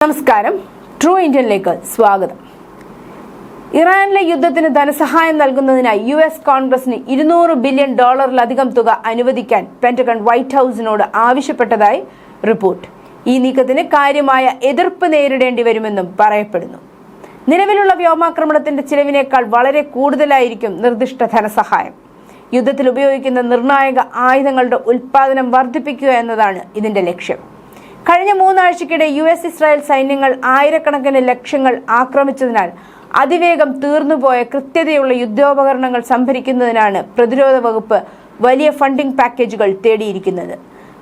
നമസ്കാരം, ട്രൂ ഇന്ത്യനിലേക്ക് സ്വാഗതം. ഇറാനിലെ യുദ്ധത്തിന് ധനസഹായം നൽകുന്നതിനായി യുഎസ് കോൺഗ്രസിന് $200 ബില്യൺ തുക അനുവദിക്കാൻ പെന്റഗൺ വൈറ്റ് ഹൌസിനോട് ആവശ്യപ്പെട്ടതായി റിപ്പോർട്ട്. ഈ നീക്കത്തിന് കാര്യമായ എതിർപ്പ് നേരിടേണ്ടി വരുമെന്നും പറയപ്പെടുന്നു. നിലവിലുള്ള വ്യോമാക്രമണത്തിന്റെ ചിലവിനേക്കാൾ വളരെ കൂടുതലായിരിക്കും നിർദ്ദിഷ്ട ധനസഹായം. യുദ്ധത്തിൽ ഉപയോഗിക്കുന്ന നിർണായക ആയുധങ്ങളുടെ ഉൽപ്പാദനം വർദ്ധിപ്പിക്കുക എന്നതാണ് ഇതിന്റെ ലക്ഷ്യം. കഴിഞ്ഞ 3 ആഴ്ചയ്ക്കിടെ US ഇസ്രായേൽ സൈന്യങ്ങൾ ആയിരക്കണക്കിന് ലക്ഷ്യങ്ങൾ ആക്രമിച്ചതിനാൽ അതിവേഗം തീർന്നുപോയ കൃത്യതയുള്ള യുദ്ധോപകരണങ്ങൾ സംഭരിക്കുന്നതിനാണ് പ്രതിരോധ വകുപ്പ് വലിയ ഫണ്ടിംഗ് പാക്കേജുകൾ തേടിയിരിക്കുന്നത്.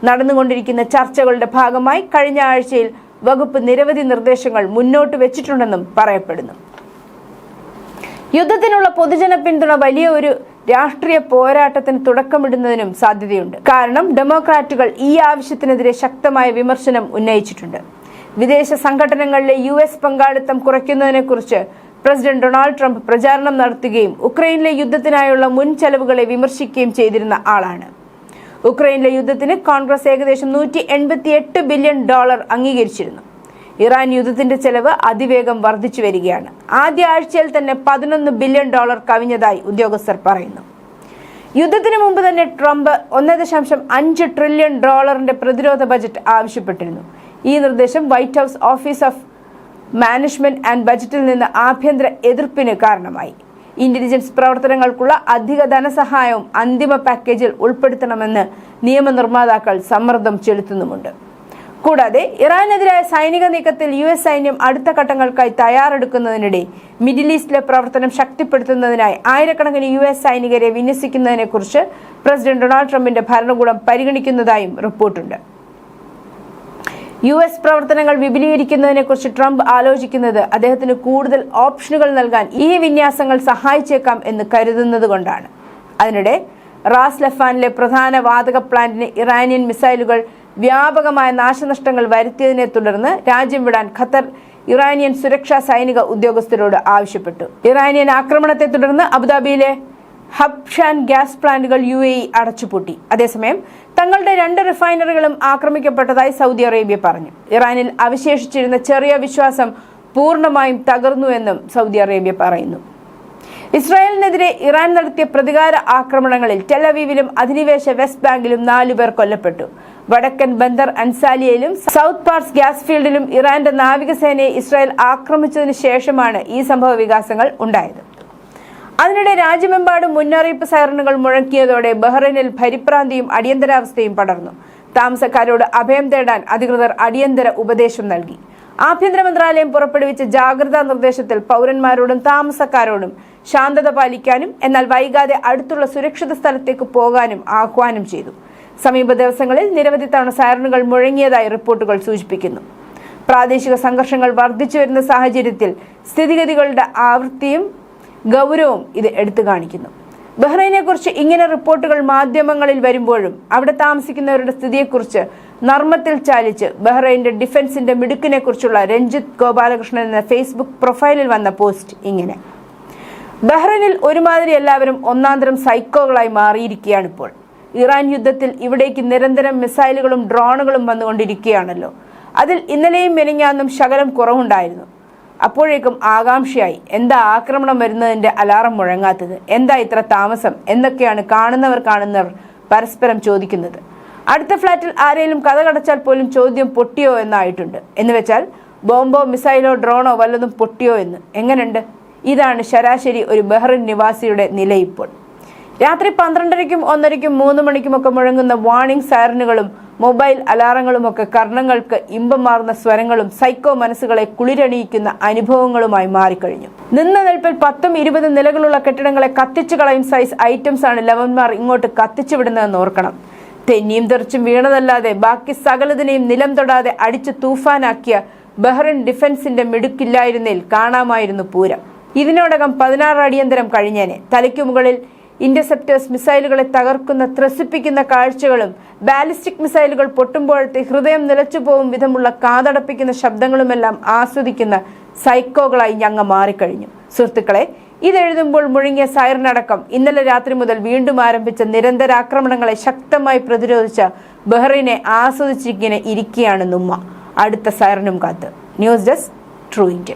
നടന്നുകൊണ്ടിരിക്കുന്ന ചർച്ചകളുടെ ഭാഗമായി കഴിഞ്ഞ ആഴ്ചയിൽ വകുപ്പ് നിരവധി നിർദ്ദേശങ്ങൾ മുന്നോട്ട് വെച്ചിട്ടുണ്ടെന്നും പറയപ്പെടുന്നു. യുദ്ധത്തിനുള്ള പൊതുജന പിന്തുണ വലിയ ഒരു രാഷ്ട്രീയ പോരാട്ടത്തിന് തുടക്കമിടുന്നതിനും സാധ്യതയുണ്ട്. കാരണം ഡെമോക്രാറ്റുകൾ ഈ ആവശ്യത്തിനെതിരെ ശക്തമായ വിമർശനം ഉന്നയിച്ചിട്ടുണ്ട്. വിദേശ സംഘടനകളിലെ US പങ്കാളിത്തം കുറയ്ക്കുന്നതിനെക്കുറിച്ച് പ്രസിഡന്റ് ഡൊണാൾഡ് ട്രംപ് പ്രചാരണം നടത്തുകയും ഉക്രൈനിലെ യുദ്ധത്തിനായുള്ള മുൻ ചെലവുകളെ വിമർശിക്കുകയും ചെയ്തിരുന്ന ആളാണ്. ഉക്രൈനിലെ യുദ്ധത്തിന് കോൺഗ്രസ് ഏകദേശം $188 ബില്യൺ അംഗീകരിച്ചിരുന്നു. ഇറാൻ യുദ്ധത്തിന്റെ ചെലവ് അതിവേഗം വർദ്ധിച്ചു വരികയാണ്. ആദ്യ ആഴ്ചയിൽ തന്നെ $11 ബില്യൺ കവിഞ്ഞതായി ഉദ്യോഗസ്ഥർ പറയുന്നു. യുദ്ധത്തിന് മുമ്പ് തന്നെ ട്രംപ് $1.5 ട്രില്യൺ പ്രതിരോധ ബജറ്റ് ആവശ്യപ്പെട്ടിരുന്നു. ഈ നിർദ്ദേശം white house office of management and ബജറ്റിൽ നിന്ന് ആഭ്യന്തര എതിർപ്പിന് കാരണമായി. ഇന്റലിജൻസ് പ്രവർത്തനങ്ങൾക്കുള്ള അധിക ധനസഹായവും അന്തിമ പാക്കേജിൽ ഉൾപ്പെടുത്തണമെന്ന് നിയമനിർമ്മാതാക്കൾ സമ്മർദ്ദം ചെലുത്തുന്നുമുണ്ട്. കൂടാതെ ഇറാനെതിരായ സൈനിക നീക്കത്തിൽ US സൈന്യം അടുത്ത ഘട്ടങ്ങൾക്കായി തയ്യാറെടുക്കുന്നതിനിടെ മിഡിൽ ഈസ്റ്റിലെ പ്രവർത്തനം ശക്തിപ്പെടുത്തുന്നതിനായി ആയിരക്കണക്കിന് US സൈനികരെ വിന്യസിക്കുന്നതിനെക്കുറിച്ച് പ്രസിഡന്റ് ഡൊണാൾഡ് ട്രംപിന്റെ ഭരണകൂടം പരിഗണിക്കുന്നതായും റിപ്പോർട്ടുണ്ട്. US പ്രവർത്തനങ്ങൾ വിപുലീകരിക്കുന്നതിനെക്കുറിച്ച് ട്രംപ് ആലോചിക്കുന്നത് അദ്ദേഹത്തിന് കൂടുതൽ ഓപ്ഷനുകൾ നൽകാൻ ഈ വിന്യാസങ്ങൾ സഹായിച്ചേക്കാം എന്ന് കരുതുന്നത് കൊണ്ടാണ്. അതിനിടെ റാസ് ലഫാനിലെ പ്രധാന വാതക പ്ലാന്റിന് ഇറാനിയൻ മിസൈലുകൾ വ്യാപകമായ നാശനഷ്ടങ്ങൾ വരുത്തിയതിനെ തുടർന്ന് രാജ്യം വിടാൻ ഖത്തർ ഇറാനിയൻ സുരക്ഷാ സൈനിക ഉദ്യോഗസ്ഥരോട് ആവശ്യപ്പെട്ടു. ഇറാനിയൻ ആക്രമണത്തെ തുടർന്ന് അബുദാബിയിലെ ഹബ്ഷാൻ ഗ്യാസ് പ്ലാന്റുകൾ UAE അടച്ചുപൂട്ടി. അതേസമയം തങ്ങളുടെ 2 റിഫൈനറികളും ആക്രമിക്കപ്പെട്ടതായി സൗദി അറേബ്യ പറഞ്ഞു. ഇറാനിൽ അവശേഷിച്ചിരുന്ന ചെറിയ വിശ്വാസം പൂർണ്ണമായും തകർന്നുവെന്നും സൗദി അറേബ്യ പറയുന്നു. ഇസ്രായേലിനെതിരെ ഇറാൻ നടത്തിയ പ്രതികാര ആക്രമണങ്ങളിൽ ടെലവീവിലും അധിനിവേശ വെസ്റ്റ് ബാങ്കിലും 4 പേർ കൊല്ലപ്പെട്ടു. വടക്കൻ ബന്ദർ അൻസാലിയയിലും സൗത്ത് പാർട്സ് ഗ്യാസ് ഫീൽഡിലും ഇറാന്റെ നാവികസേനയെ ഇസ്രായേൽ ആക്രമിച്ചതിനു ശേഷമാണ് ഈ സംഭവ വികാസങ്ങൾ ഉണ്ടായത്. അതിനിടെ രാജ്യമെമ്പാടും മുന്നറിയിപ്പ് സൈറനുകൾ മുഴക്കിയതോടെ ബഹ്റൈനിൽ പരിഭ്രാന്തിയും അടിയന്തരാവസ്ഥയും പടർന്നു. താമസക്കാരോട് അഭയം തേടാൻ അധികൃതർ അടിയന്തര ഉപദേശം നൽകി. ആഭ്യന്തര മന്ത്രാലയം പുറപ്പെടുവിച്ച ജാഗ്രതാ നിർദ്ദേശത്തിൽ പൗരന്മാരോടും താമസക്കാരോടും ശാന്തത പാലിക്കാനും എന്നാൽ വൈകാതെ അടുത്തുള്ള സുരക്ഷിത സ്ഥലത്തേക്ക് പോകാനും ആഹ്വാനം ചെയ്തു. സമീപ ദിവസങ്ങളിൽ നിരവധി തവണ സൈറനുകൾ മുഴങ്ങിയതായി റിപ്പോർട്ടുകൾ സൂചിപ്പിക്കുന്നു. പ്രാദേശിക സംഘർഷങ്ങൾ വർദ്ധിച്ചു വരുന്ന സാഹചര്യത്തിൽ സ്ഥിതിഗതികളുടെ ആവൃത്തിയും ഗൗരവവും ഇത് എടുത്തു കാണിക്കുന്നു. ബഹ്റൈനെ കുറിച്ച് ഇങ്ങനെ റിപ്പോർട്ടുകൾ മാധ്യമങ്ങളിൽ വരുമ്പോഴും അവിടെ താമസിക്കുന്നവരുടെ സ്ഥിതിയെക്കുറിച്ച് നർമ്മത്തിൽ ചാലിച്ച് ബഹ്റൈന്റെ ഡിഫൻസിന്റെ മിടുക്കിനെ കുറിച്ചുള്ള രഞ്ജിത്ത് ഗോപാലകൃഷ്ണൻ എന്ന ഫേസ്ബുക്ക് പ്രൊഫൈലിൽ വന്ന പോസ്റ്റ് ഇങ്ങനെ: ബഹ്റൈനിൽ ഒരുമാതിരി എല്ലാവരും ഒന്നാന്തരം സൈക്കോകളായി മാറിയിരിക്കുകയാണിപ്പോൾ. ഇറാൻ യുദ്ധത്തിൽ ഇവിടേക്ക് നിരന്തരം മിസൈലുകളും ഡ്രോണുകളും വന്നുകൊണ്ടിരിക്കുകയാണല്ലോ. അതിൽ ഇന്നലെയും മെനിഞ്ഞാന്നും ശകലം കുറവുണ്ടായിരുന്നു. അപ്പോഴേക്കും ആകാംക്ഷയായി, എന്താ ആക്രമണം വരുന്നതിന്റെ അലാറം മുഴങ്ങാത്തത്, എന്താ ഇത്ര താമസം എന്നൊക്കെയാണ് കാണുന്നവർ പരസ്പരം ചോദിക്കുന്നത്. അടുത്ത ഫ്ലാറ്റിൽ ആരെങ്കിലും കഥ കടച്ചാൽ പോലും ചോദ്യം പൊട്ടിയോ എന്നായിട്ടുണ്ട്. എന്ന് വെച്ചാൽ ബോംബോ മിസൈലോ ഡ്രോണോ വല്ലതും പൊട്ടിയോ എന്ന്. എങ്ങനെയുണ്ട്? ഇതാണ് ശരാശരി ഒരു ബഹ്റൈൻ നിവാസിയുടെ നില ഇപ്പോൾ. രാത്രി 12:30-ക്കും 1:30-ക്കും 3 മണിക്കുമൊക്കെ മുഴങ്ങുന്ന വാർണിംഗ് സൈറനുകളും മൊബൈൽ അലാറങ്ങളുമൊക്കെ കർണങ്ങൾക്ക് ഇമ്പമാർന്ന സ്വരങ്ങളും സൈക്കോ മനസ്സുകളെ കുളിരണിയിക്കുന്ന അനുഭവങ്ങളുമായി മാറിക്കഴിഞ്ഞു. നിന്ന നിൽപ്പിൽ 10-20 നിലകളുള്ള കെട്ടിടങ്ങളെ കത്തിച്ചു കളയും സൈസ് ഐറ്റംസ് ആണ് ലവന്മാർ ഇങ്ങോട്ട് കത്തിച്ചു വിടുന്നതെന്ന് ഓർക്കണം. തെന്നിയും തെറിച്ചും വീണതല്ലാതെ ബാക്കി സകലതിനെയും നിലം തൊടാതെ അടിച്ചു തൂഫാനാക്കിയ ബഹ്റൈൻ ഡിഫൻസിന്റെ മിടുക്കില്ലായിരുന്നേൽ കാണാമായിരുന്നു പൂരം. ഇതിനോടകം 16 അടിയന്തരം കഴിഞ്ഞേനെ. തലയ്ക്കു മുകളിൽ ഇന്റർസെപ്റ്റേഴ്സ് മിസൈലുകളെ തകർക്കുന്ന ത്രസിപ്പിക്കുന്ന കാഴ്ചകളും ബാലിസ്റ്റിക് മിസൈലുകൾ പൊട്ടുമ്പോഴത്തെ ഹൃദയം നിലച്ചുപോകും വിധമുള്ള കാതടപ്പിക്കുന്ന ശബ്ദങ്ങളുമെല്ലാം ആസ്വദിക്കുന്ന സൈക്കോകളായി ഞങ്ങൾ മാറിക്കഴിഞ്ഞു. സുഹൃത്തുക്കളെ, ഇതെഴുതുമ്പോൾ മുഴങ്ങിയ സൈറനടക്കം ഇന്നലെ രാത്രി മുതൽ വീണ്ടും ആരംഭിച്ച നിരന്തരാക്രമണങ്ങളെ ശക്തമായി പ്രതിരോധിച്ച ബഹ്റൈനെ ആസ്വദിച്ചിങ്ങനെ ഇരിക്കുകയാണ് നുമ്മ. അടുത്ത സൈറനും കാത്ത്. News desk true India.